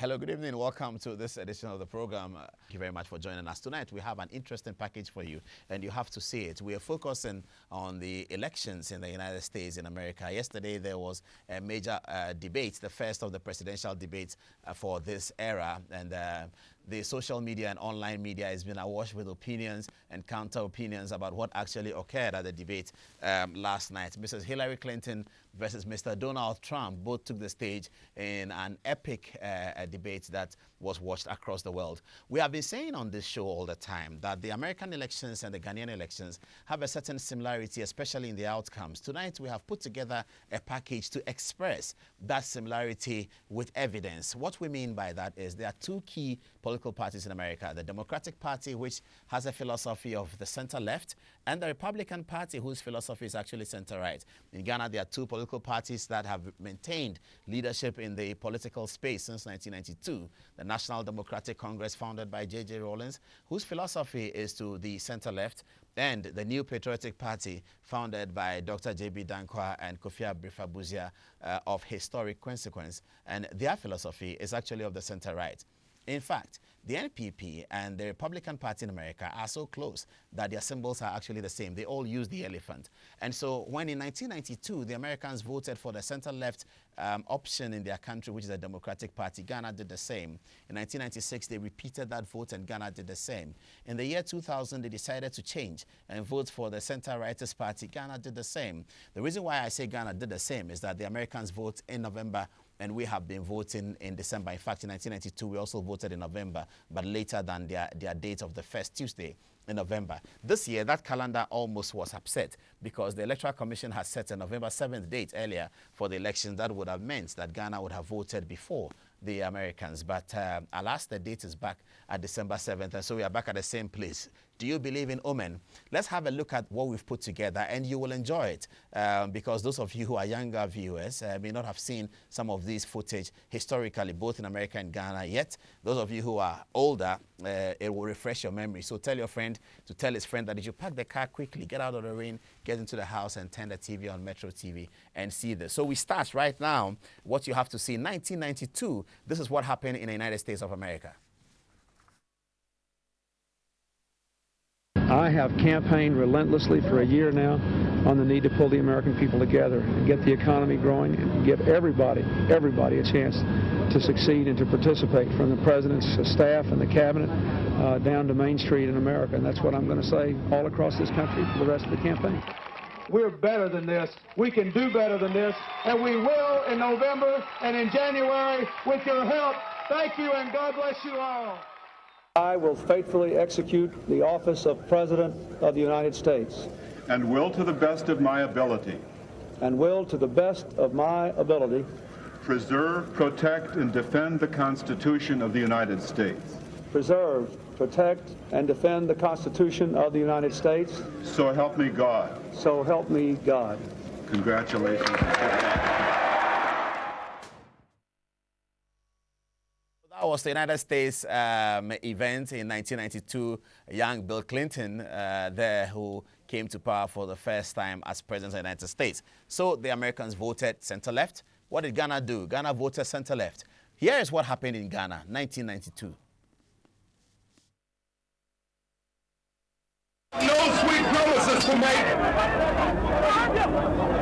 Hello, good evening. Welcome to this edition of the program. Thank you very much for joining us. Tonight, we have an interesting package for you, and you have to see it. We are focusing on the elections in the United States, in America. Yesterday, there was a major debate, the first of the presidential debates for this era, and the social media and online media has been awash with opinions and counter-opinions about what actually occurred at the debate last night. Mrs. Hillary Clinton versus Mr. Donald Trump both took the stage in an epic debate that was watched across the world. We have been saying on this show all the time that the American elections and the Ghanaian elections have a certain similarity, especially in the outcomes. Tonight, we have put together a package to express that similarity with evidence. What we mean by that is there are two key political parties in America: the Democratic Party, which has a philosophy of the center-left, and the Republican Party, whose philosophy is actually center-right. In Ghana, there are two political parties that have maintained leadership in the political space since 1992. The National Democratic Congress, founded by J.J. Rawlings, whose philosophy is to the center-left, and the New Patriotic Party, founded by Dr. J.B. Dankwa and Kofi Abrefa-Busia, of historic consequence, and their philosophy is actually of the center-right. In fact, the NPP and the Republican Party in America are so close that their symbols are actually the same. They all use the elephant. And so when in 1992, the Americans voted for the center-left option in their country, which is the Democratic Party, Ghana did the same. In 1996, they repeated that vote, and Ghana did the same. In the year 2000, they decided to change and vote for the center-rightist party. Ghana did the same. The reason why I say Ghana did the same is that the Americans vote in November, and we have been voting in December. In fact, in 1992, we also voted in November, but later than their date of the first Tuesday in November. This year, that calendar almost was upset because the Electoral Commission has set a November 7th date earlier for the election. That would have meant that Ghana would have voted before the Americans. But alas, the date is back at December 7th, and so we are back at the same place. Do you believe in omen? Let's have a look at what we've put together, and you will enjoy it because those of you who are younger viewers may not have seen some of these footage historically, both in America and Ghana yet. Those of you who are older, it will refresh your memory. So tell your friend to tell his friend that if you park the car quickly, get out of the rain, get into the house and turn the TV on Metro TV and see this. So we start right now. What you have to see, 1992, this is what happened in the United States of America. I have campaigned relentlessly for a year now on the need to pull the American people together and get the economy growing and give everybody a chance to succeed and to participate, from the president's staff and the cabinet down to Main Street in America. And that's what I'm going to say all across this country for the rest of the campaign. We're better than this. We can do better than this. And we will in November and in January with your help. Thank you, and God bless you all. I will faithfully execute the office of President of the United States. And will, to the best of my ability. And will, to the best of my ability. Preserve, protect, and defend the Constitution of the United States. Preserve, protect, and defend the Constitution of the United States. So help me God. So help me God. Congratulations. That was the United States event in 1992. Young Bill Clinton there, who came to power for the first time as president of the United States. So the Americans voted center-left. What did Ghana do? Ghana voted center-left. Here is what happened in Ghana, 1992. No sweet promises to make,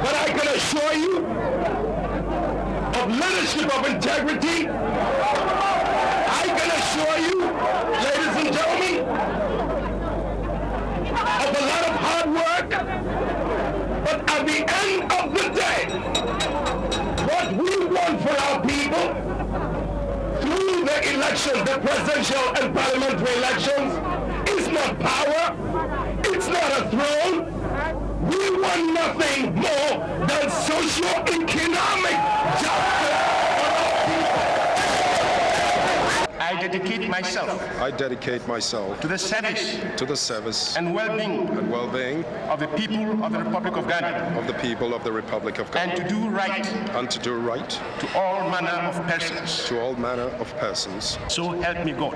but I can assure you of leadership, of integrity. I can assure you, ladies and gentlemen, of a lot of hard work, but at the end of the day, what we want for our people through the elections, the presidential and parliamentary elections, is not power, it's not a throne. We want nothing more than socio-economic justice. I dedicate myself to the service and well-being of the people of the Republic of Ghana, and to do right to all manner of persons. So help me God.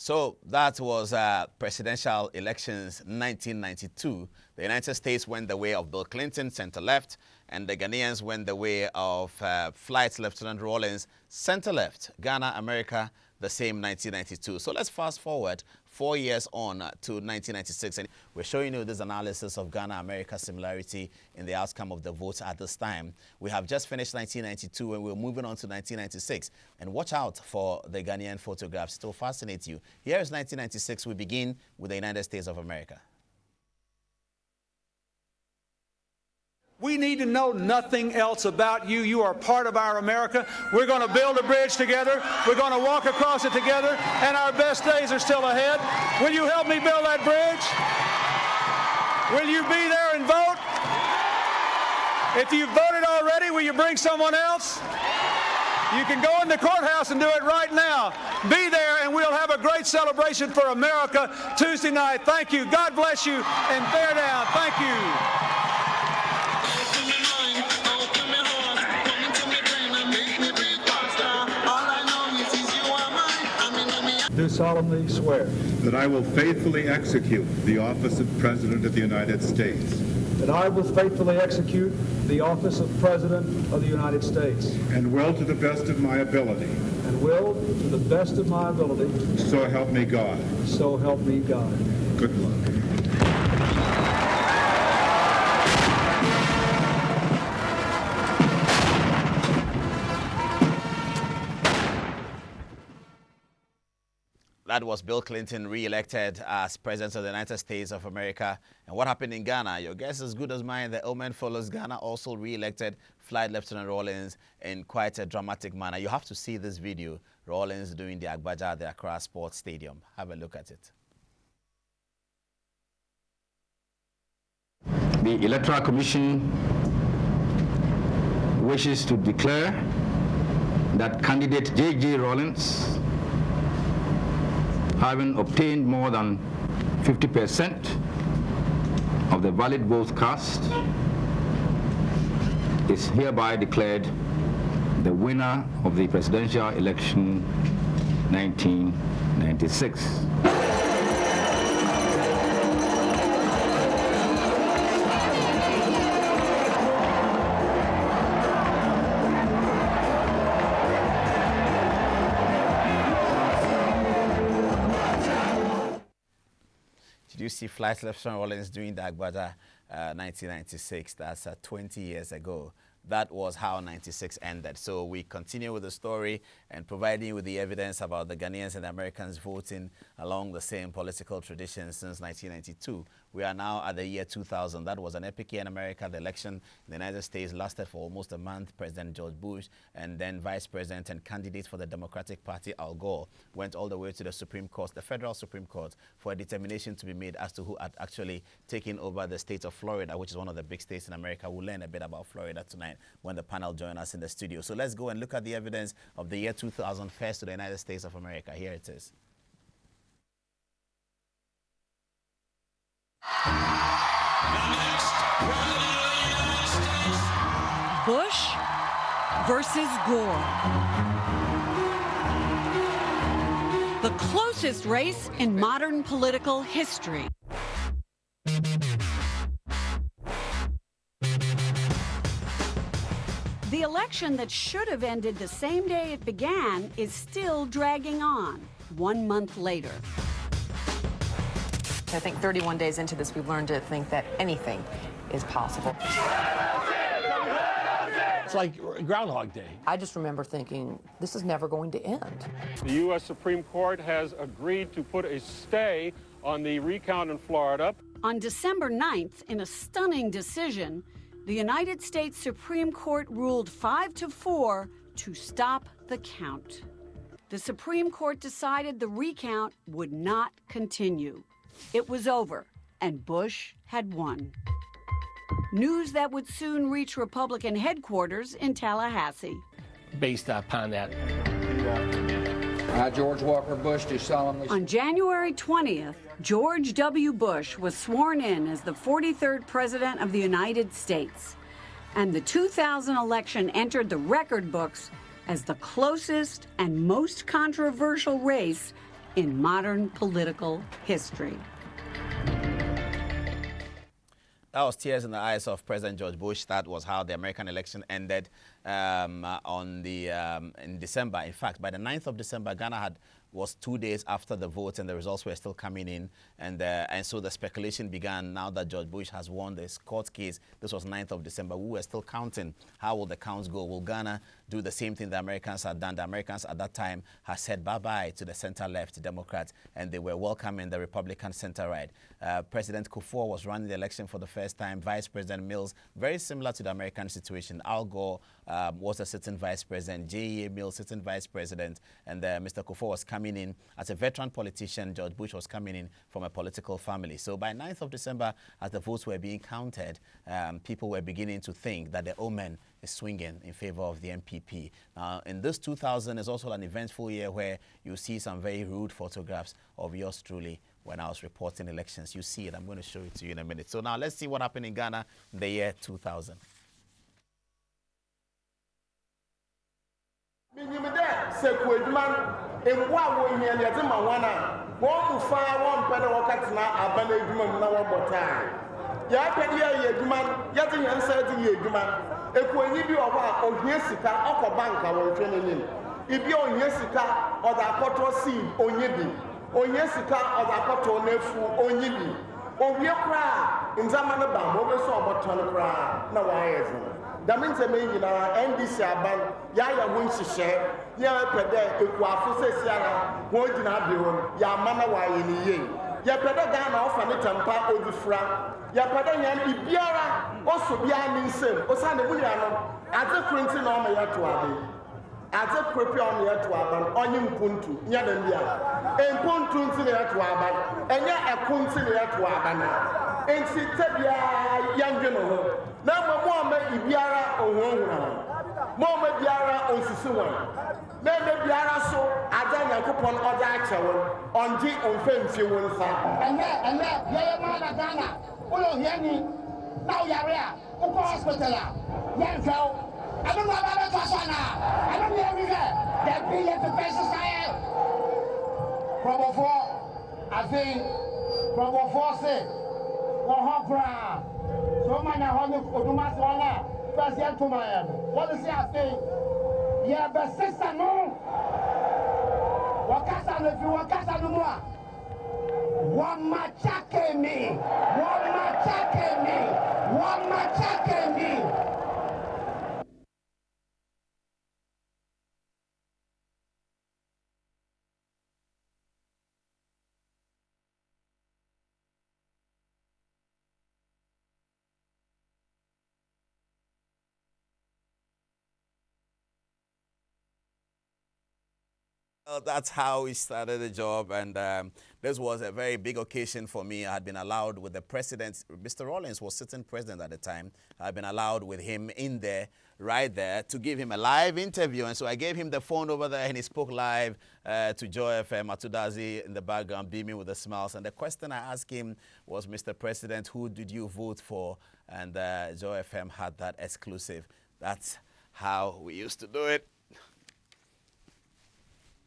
So that was presidential elections 1992. The United States went the way of Bill Clinton, center-left, and the Ghanaians went the way of Flight Lieutenant Rawlings, center-left. Ghana, America, the same 1992. So let's fast forward 4 years on to 1996. And we're showing you this analysis of Ghana-America similarity in the outcome of the vote at this time. We have just finished 1992 and we're moving on to 1996. And watch out for the Ghanaian photographs. It will fascinate you. Here is 1996. We begin with the United States of America. We need to know nothing else about you. You are part of our America. We're going to build a bridge together. We're going to walk across it together, and our best days are still ahead. Will you help me build that bridge? Will you be there and vote? If you've voted already, will you bring someone else? You can go in the courthouse and do it right now. Be there, and we'll have a great celebration for America Tuesday night. Thank you. God bless you, and bear down. Thank you. Do solemnly swear that I will faithfully execute the office of President of the United States that I will faithfully execute the office of President of the United States and will to the best of my ability. and will, to the best of my ability, So help me God. so help me God. Good luck. That was Bill Clinton re-elected as President of the United States of America. And what happened in Ghana? Your guess is as good as mine. The omen follows. Ghana also re-elected Flight Lieutenant Rawlings in quite a dramatic manner. You have to see this video. Rawlings doing the Agbaja at the Accra Sports Stadium. Have a look at it. The Electoral Commission wishes to declare that candidate J.J. Rawlings, having obtained more than 50% of the valid votes cast, is hereby declared the winner of the presidential election 1996. Did you see Flight Lieutenant Rawlings doing the Agbaja 1996? That's 20 years ago. That was how 96 ended. So we continue with the story and providing you with the evidence about the Ghanaians and the Americans voting along the same political tradition since 1992. We are now at the year 2000. That was an epic year in America. The election in the United States lasted for almost a month. President George Bush and then Vice President and candidate for the Democratic Party, Al Gore, went all the way to the Supreme Court, the federal Supreme Court, for a determination to be made as to who had actually taken over the state of Florida, which is one of the big states in America. We'll learn a bit about Florida tonight when the panel join us in the studio. So let's go and look at the evidence of the year 2000 first to the United States of America. Here it is. Bush versus Gore. The closest race in modern political history. The election that should have ended the same day it began is still dragging on, 1 month later. I think 31 days into this, we've learned to think that anything is possible. It's like Groundhog Day. I just remember thinking, this is never going to end. The U.S. Supreme Court has agreed to put a stay on the recount in Florida. On December 9th, in a stunning decision, the United States Supreme Court ruled 5-4 to stop the count. The Supreme Court decided the recount would not continue. It was over, and Bush had won. News that would soon reach Republican headquarters in Tallahassee. Based upon that. I, George Walker Bush, do solemnly. On January 20th, George W. Bush was sworn in as the 43rd President of the United States. And the 2000 election entered the record books as the closest and most controversial race in modern political history. That was tears in the eyes of President George Bush. That was how the American election ended in December. In fact, by the 9th of December, Ghana was 2 days after the vote, and the results were still coming in. And so the speculation began. Now that George Bush has won this court case, this was 9th of December, we were still counting. How will the counts go? Will Ghana do the same thing the Americans had done? The Americans at that time had said bye-bye to the center-left Democrats, and they were welcoming the Republican center-right. President Kufuor was running the election for the first time. Vice President Mills, very similar to the American situation. Al Gore was a sitting vice president. J.E.A. Mills, sitting vice president. And Mr. Kufuor was coming in as a veteran politician. George Bush was coming in from a political family. So by 9th of December, as the votes were being counted, people were beginning to think that the omen is swinging in favor of the MPP. Now, in this 2000 is also an eventful year where you see some very rude photographs of yours truly when I was reporting elections. You see it. I'm going to show it to you in a minute. So now let's see what happened in Ghana in the year 2000. That means a man in our NDC ban, Yaya wins to share, Yaya Pede, Equafu Sierra, Wodin Abion, Yamana Wayi, Yapeda Ghana off and Tampa or the Fra, Yapeda Yan Ibiara, also Bianin Sim, Osana Williano, as a printing on the Yatuabi, as a prepare on the Yatuaban, Onion Puntu, Yadambia, and Puntu to the Yatuaban, and Ya a Puntu to the Yatuabana. And see Tabia young general. Now, Mama Ibiara or Wona, Mama Biara or Sisuan. Maybe Biara so Adana coupon or Dacha on G on Fence you will say. And that, Yamana Ghana, Ulo Yanni, now Yarea, Uko Hospital, Yanko. I don't know about Fasana. I don't know everywhere. That be at the best style. Promo 4, I think, Promo 4 say. So many Odumas Wana, President Tumayan. What is your thing? Yeah, but sister, no. Wakasa, if you Wakasa no more. One machake me. One machake me. One machake me. Well, that's how we started the job, and this was a very big occasion for me. I had been allowed with the president. Mr. Rawlings was sitting president at the time. I had been allowed with him in there, right there, to give him a live interview. And so I gave him the phone over there, and he spoke live to Joy FM, Atudazi in the background, beaming with the smiles. And the question I asked him was, Mr. President, who did you vote for? And Joy FM had that exclusive. That's how we used to do it.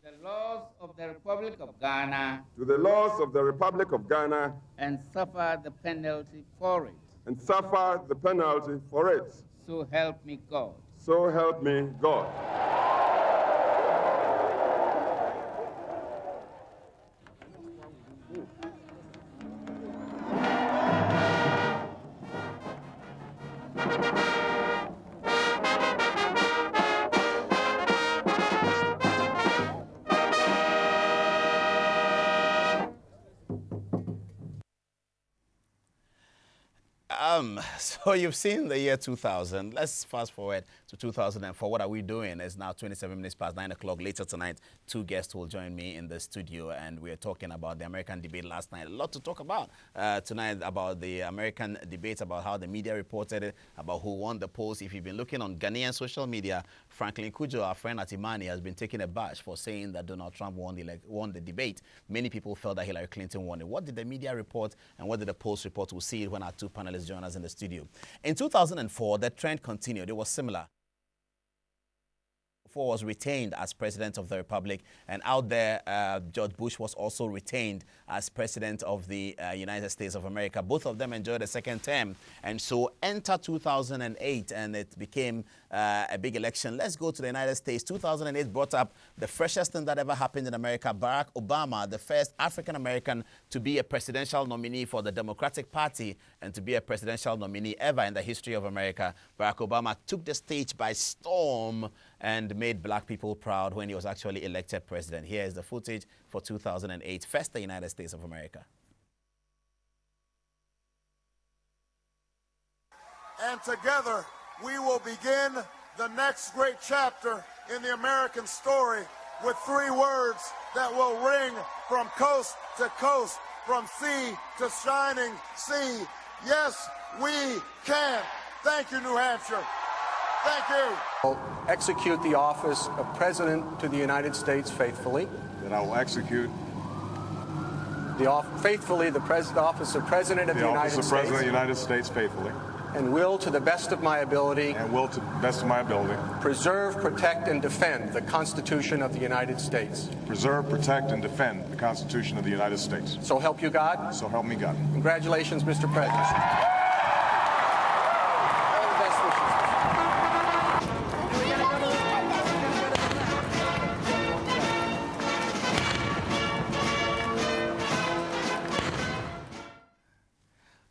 The laws of the Republic of Ghana. To the laws of the Republic of Ghana. And suffer the penalty for it. And suffer the penalty for it. So help me God. So help me God. So you've seen the year 2000. Let's fast forward to 2004. What are we doing? It's now 27 minutes past 9 o'clock. Later tonight, two guests will join me in the studio, and we're talking about the American debate last night. A lot to talk about tonight about the American debate, about how the media reported it, about who won the polls. If you've been looking on Ghanaian social media, Franklin Kujo, our friend at Imani, has been taking a bash for saying that Donald Trump won the debate. Many people felt that Hillary Clinton won it. What did the media report and what did the polls report? We'll see it when our two panelists join us in the studio. In 2004, the trend continued. It was similar. was retained as president of the republic, and out there George Bush was also retained as president of the United States of America. Both of them enjoyed a second term, and so enter 2008, and it became a big election. Let's go to the United States. 2008 brought up the freshest thing that ever happened in America. Barack Obama, the first African-American to be a presidential nominee for the Democratic Party and to be a presidential nominee ever in the history of America. Barack Obama took the stage by storm and made black people proud when he was actually elected president. Here is the footage for 2008, first the United States of America. And together, we will begin the next great chapter in the American story with 3 words that will ring from coast to coast, from sea to shining sea. Yes, we can. Thank you, New Hampshire. Thank you. I'll execute the office of President to the United States faithfully. That I will execute faithfully the office of President of the United States. The office of President of the United States faithfully. And will, to the best of my ability. And will, to the best of my ability. Preserve, protect, and defend the Constitution of the United States. Preserve, protect, and defend the Constitution of the United States. So help you God. So help me God. Congratulations, Mr. President.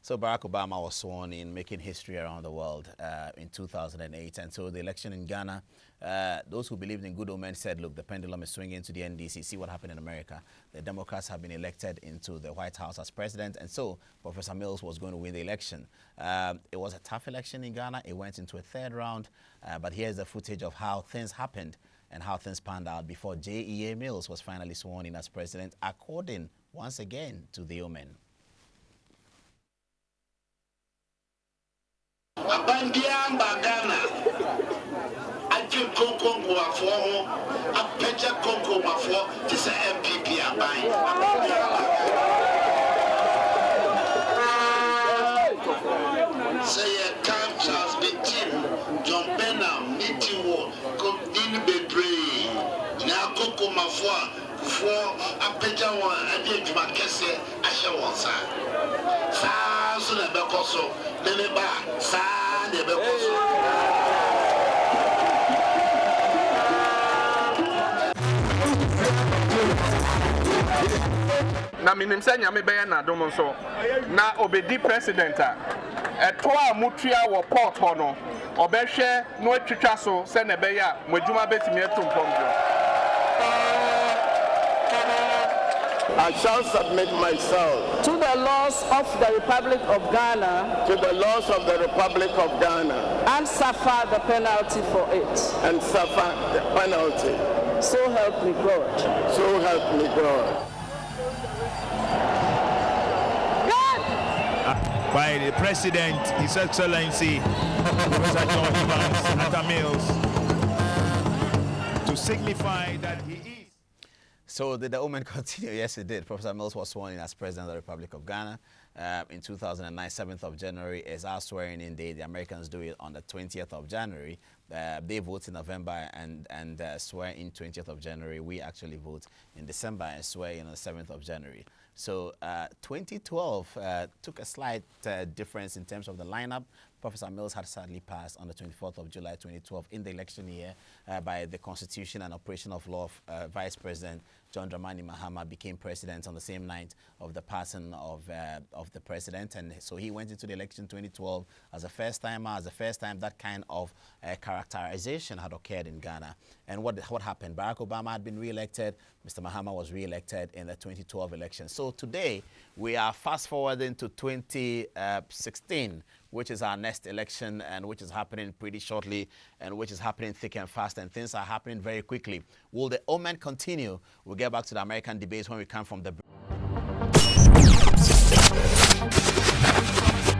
So Barack Obama was sworn in, making history around the world in 2008. And so the election in Ghana, those who believed in good omens said, look, the pendulum is swinging to the NDC. See what happened in America. The Democrats have been elected into the White House as president. And so Professor Mills was going to win the election. It was a tough election in Ghana. It went into a 3rd round. But here's the footage of how things happened and how things panned out before J.E.A. Mills was finally sworn in as president, according, once again, to the omen. Abandiamba Ghana, Ajun Konko Mwafo, Apeja Konko Mwafo, this is MPP Abai. Say a camp Charles Betim, John Benham, Nitiwo, Dini Bebre, now Konko Mwafo, for Apeja one, Adi Jumakese, Asha Wansa. Sa Bekoso. Na minim sɛ nyame bɛyɛ n'adom nso na obedi president a ɛto a mutua wɔ port hɔ no ɔbɛhwɛ no atwitwa so sɛ na ɛbɛyɛ a mo adwuma bɛtumi atu mpɔm. I shall submit myself to the laws of the Republic of Ghana, to the laws of the Republic of Ghana, and suffer the penalty for it. And suffer the penalty. So help me God. So help me God. By the President, His Excellency, Professor John Evans Atta Mills, to signify that he is. So did the omen continue? Yes, it did. Professor Mills was sworn in as President of the Republic of Ghana in 2009, 7th of January is our swearing-in day. The Americans do it on the 20th of January. They vote in November and swear in 20th of January. We actually vote in December and swear in on the 7th of January. So 2012 took a slight difference in terms of the lineup. Professor Mills had sadly passed on the 24th of July 2012 in the election year by the Constitution and Operation of Law of Vice President John Dramani Mahama became president on the same night of the passing of the president. And so he went into the election 2012 as a first-timer, as the first time that kind of characterization had occurred in Ghana. And what happened? Barack Obama had been re-elected. Mr. Mahama was re-elected in the 2012 election. So today, we are fast-forwarding to 2016, which is our next election and which is happening pretty shortly and which is happening thick and fast, and things are happening very quickly. Will the omen continue? We'll get back to the American debates when we come from the